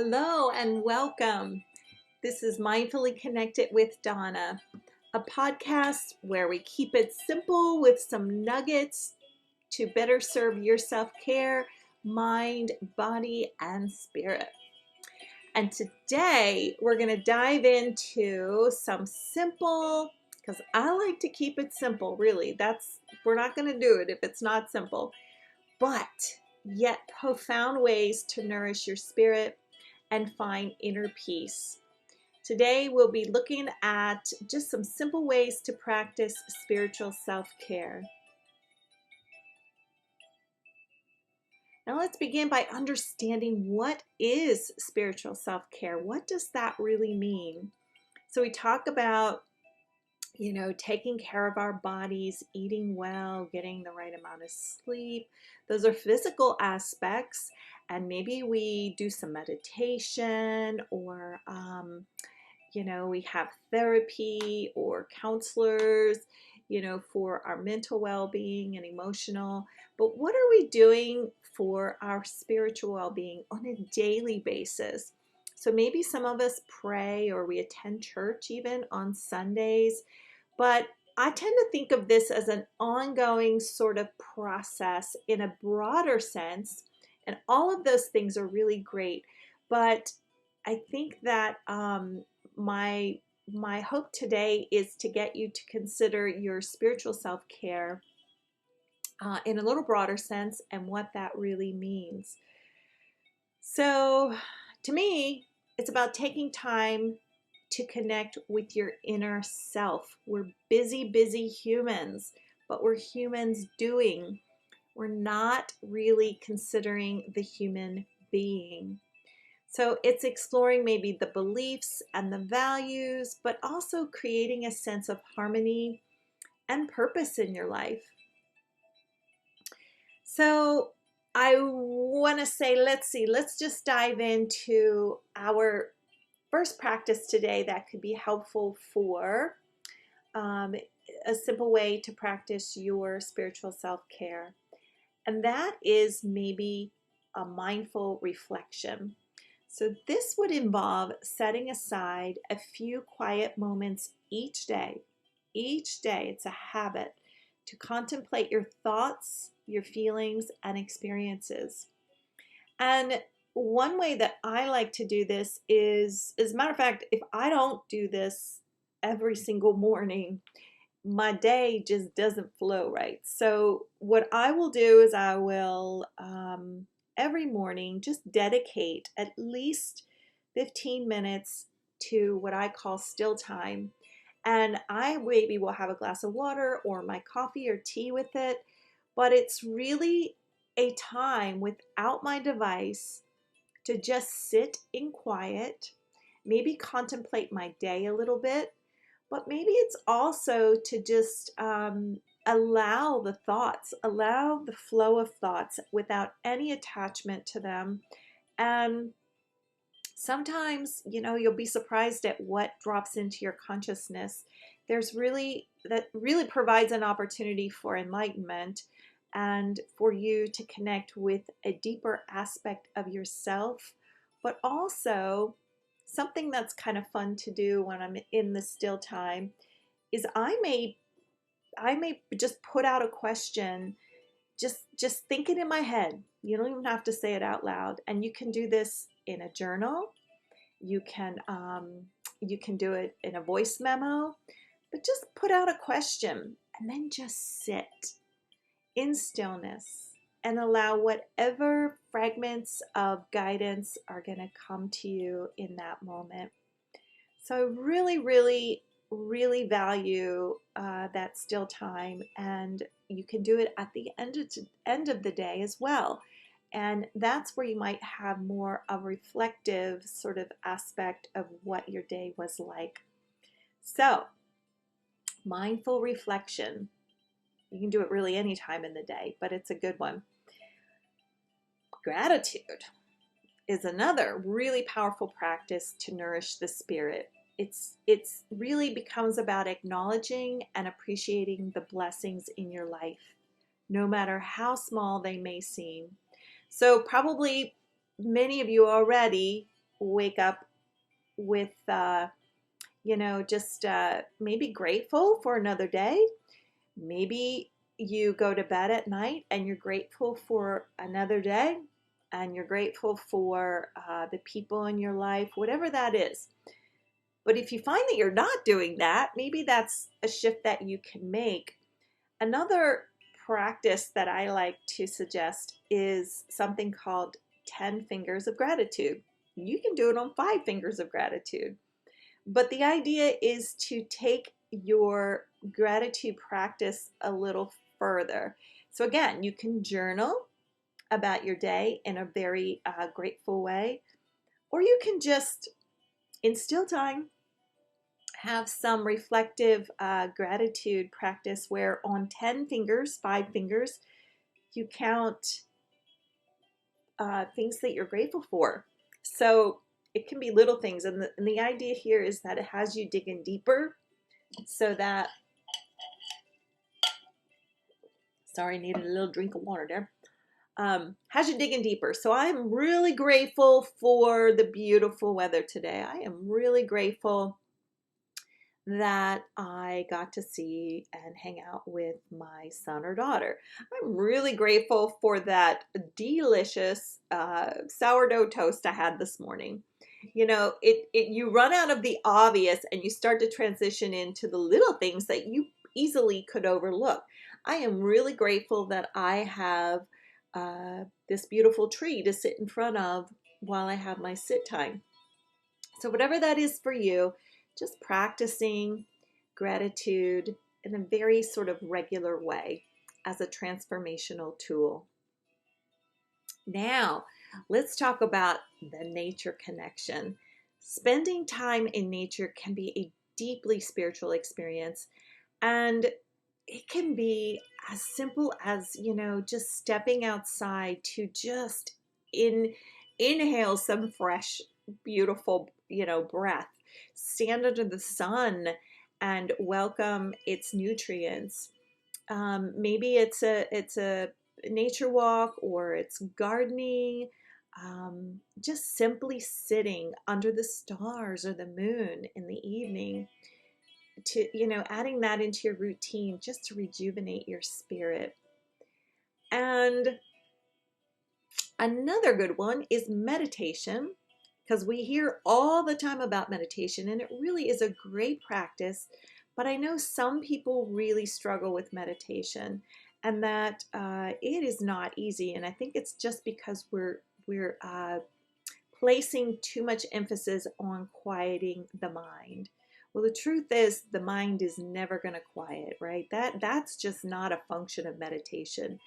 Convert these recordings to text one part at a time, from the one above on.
Hello and welcome. This is Mindfully Connected with Donna, a podcast where we keep it simple with some nuggets to better serve your self-care, mind, body, and spirit. And today we're going to dive into some simple, because I like to keep it simple, really. We're not going to do it if it's not simple, but yet profound ways to nourish your spirit and find inner peace. Today, we'll be looking at just some simple ways to practice spiritual self-care. Now, let's begin by understanding what is spiritual self-care. What does that really mean? So we talk about, taking care of our bodies, eating well, getting the right amount of sleep. Those are physical aspects. And maybe we do some meditation or, we have therapy or counselors, for our mental well-being and emotional. But what are we doing for our spiritual well-being on a daily basis? So maybe some of us pray or we attend church even on Sundays, but I tend to think of this as an ongoing sort of process in a broader sense. And all of those things are really great. But I think that my hope today is to get you to consider your spiritual self-care in a little broader sense and what that really means. So to me, it's about taking time to connect with your inner self. We're busy humans, but we're humans doing. We're not really considering the human being. So it's exploring maybe the beliefs and the values, but also creating a sense of harmony and purpose in your life. So I want to say, let's just dive into our first practice today that could be helpful for a simple way to practice your spiritual self-care. And that is maybe a mindful reflection. So this would involve setting aside a few quiet moments each day. Each day, it's a habit to contemplate your thoughts, your feelings, and experiences. And one way that I like to do this is, as a matter of fact, if I don't do this every single morning, my day just doesn't flow right. So what I will do is I will every morning just dedicate at least 15 minutes to what I call still time. And I maybe will have a glass of water or my coffee or tea with it, but it's really a time without my device to just sit in quiet, maybe contemplate my day a little bit, but maybe it's also to just allow the flow of thoughts without any attachment to them. And sometimes, you'll be surprised at what drops into your consciousness. That really provides an opportunity for enlightenment and for you to connect with a deeper aspect of yourself, but also something that's kind of fun to do when I'm in the still time is I may just put out a question, just think it in my head. You don't even have to say it out loud, and you can do this in a journal. You can do it in a voice memo, but just put out a question and then just sit in stillness and allow whatever fragments of guidance are going to come to you in that moment. So I really value that still time, and you can do it at the end of the day as well. And that's where you might have more of a reflective sort of aspect of what your day was like. So, mindful reflection. You can do it really any time in the day, but it's a good one. Gratitude is another really powerful practice to nourish the spirit. It's really becomes about acknowledging and appreciating the blessings in your life, no matter how small they may seem. So probably many of you already wake up with, just maybe grateful for another day. Maybe you go to bed at night and you're grateful for another day, and you're grateful for the people in your life, whatever that is. But if you find that you're not doing that, maybe that's a shift that you can make. Another practice that I like to suggest is something called 10 fingers of gratitude. You can do it on 5 fingers of gratitude. But the idea is to take your gratitude practice a little further. So again, you can journal about your day in a very grateful way, or you can just, in still time, have some reflective gratitude practice where on 10 fingers, 5 fingers, you count things that you're grateful for. So it can be little things, and the idea here is that it has you digging deeper, so that, sorry, I needed a little drink of water there. Has you digging deeper. So I'm really grateful for the beautiful weather today. I am really grateful that I got to see and hang out with my son or daughter. I'm really grateful for that delicious sourdough toast I had this morning. You run out of the obvious and you start to transition into the little things that you easily could overlook. I am really grateful that I have this beautiful tree to sit in front of while I have my sit time. So whatever that is for you, just practicing gratitude in a very sort of regular way as a transformational tool. Now, let's talk about the nature connection. Spending time in nature can be a deeply spiritual experience, and it can be as simple as, just stepping outside to just inhale some fresh, beautiful, breath. Stand under the sun and welcome its nutrients. Maybe it's a nature walk, or it's gardening. Just simply sitting under the stars or the moon in the evening, to adding that into your routine just to rejuvenate your spirit. And another good one is meditation, because we hear all the time about meditation, and it really is a great practice. But I know some people really struggle with meditation, and that it is not easy. And I think it's just because we're placing too much emphasis on quieting the mind. Well, the truth is the mind is never going to quiet, right? That's just not a function of meditation.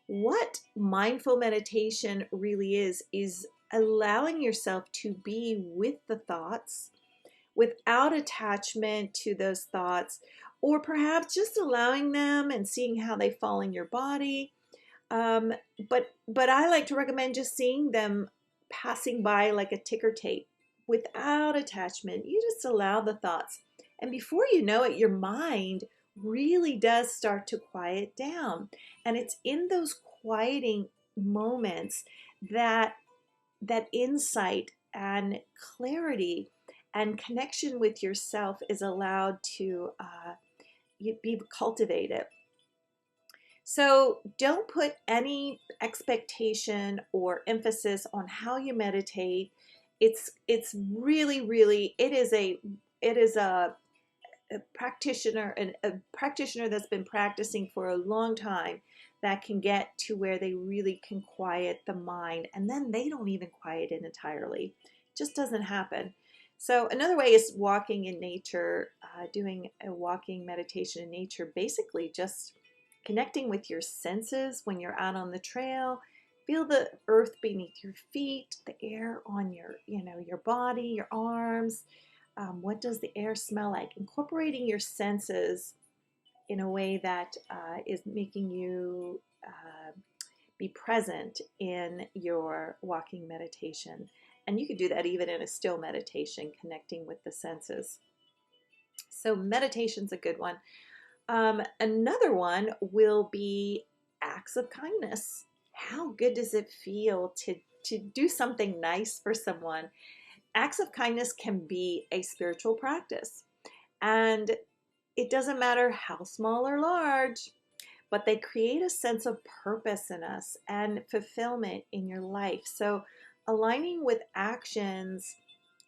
What mindful meditation really is allowing yourself to be with the thoughts without attachment to those thoughts, or perhaps just allowing them and seeing how they fall in your body. But I like to recommend just seeing them passing by like a ticker tape without attachment. You just allow the thoughts. And before you know it, your mind really does start to quiet down. And it's in those quieting moments that insight and clarity and connection with yourself is allowed to be cultivated. So don't put any expectation or emphasis on how you meditate. It's really it is a practitioner, and a practitioner that's been practicing for a long time, that can get to where they really can quiet the mind, and then they don't even quiet it entirely. It just doesn't happen. So another way is walking in nature, doing a walking meditation in nature, basically just connecting with your senses when you're out on the trail. Feel the earth beneath your feet, the air on your body, your arms. What does the air smell like? Incorporating your senses in a way that is making you be present in your walking meditation. And you could do that even in a still meditation, connecting with the senses. So meditation's a good one. Another one will be acts of kindness. How good does it feel to do something nice for someone? acts of kindness can be a spiritual practice. And it doesn't matter how small or large, but they create a sense of purpose in us and fulfillment in your life. So aligning with actions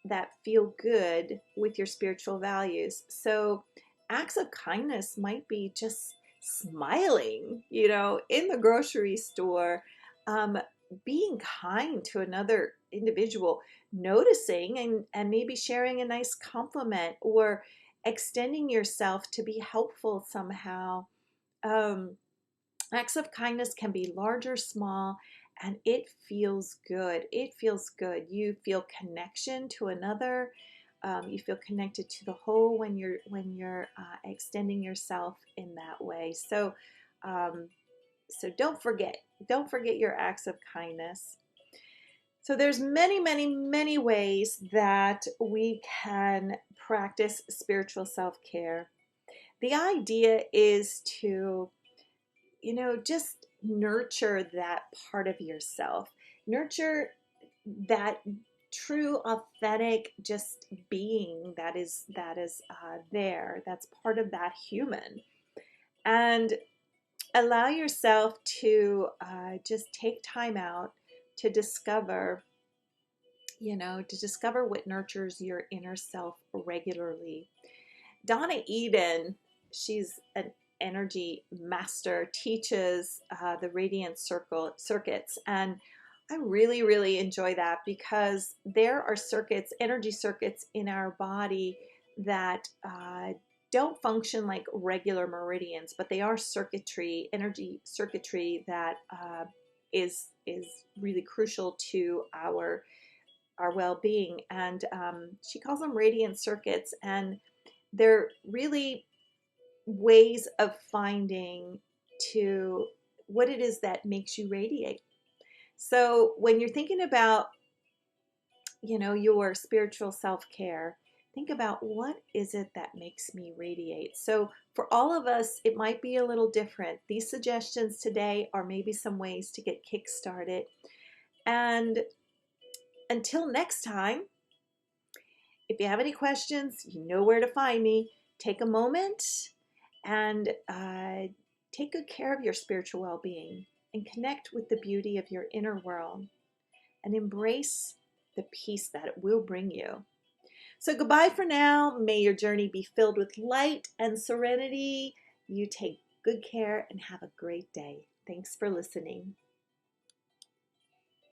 that feel good with your spiritual values. So acts of kindness might be just smiling, in the grocery store, um, being kind to another individual, noticing and maybe sharing a nice compliment, or extending yourself to be helpful somehow. Um, Acts of kindness can be large or small, and it feels good. It feels good. You feel connection to another. You feel connected to the whole when you're extending yourself in that way. Um, so don't forget your acts of kindness. So there's many, many, many ways that we can practice spiritual self-care. The idea is to just nurture that part of yourself. Nurture that true, authentic, just being that is there. That's part of that human, and allow yourself to just take time out to discover what nurtures your inner self regularly. Donna Eden, she's an energy master, teaches the radiant circuits, and I really, really enjoy that because there are energy circuits in our body that don't function like regular meridians, but they are energy circuitry that is really crucial to our well-being. And she calls them radiant circuits, and they're really ways of finding to what it is that makes you radiate. So when you're thinking about, your spiritual self-care, think about what is it that makes me radiate. So for all of us, it might be a little different. These suggestions today are maybe some ways to get kick-started. And until next time, if you have any questions, you know where to find me. Take a moment and take good care of your spiritual well-being and connect with the beauty of your inner world and embrace the peace that it will bring you. So goodbye for now. May your journey be filled with light and serenity. You take good care and have a great day. Thanks for listening.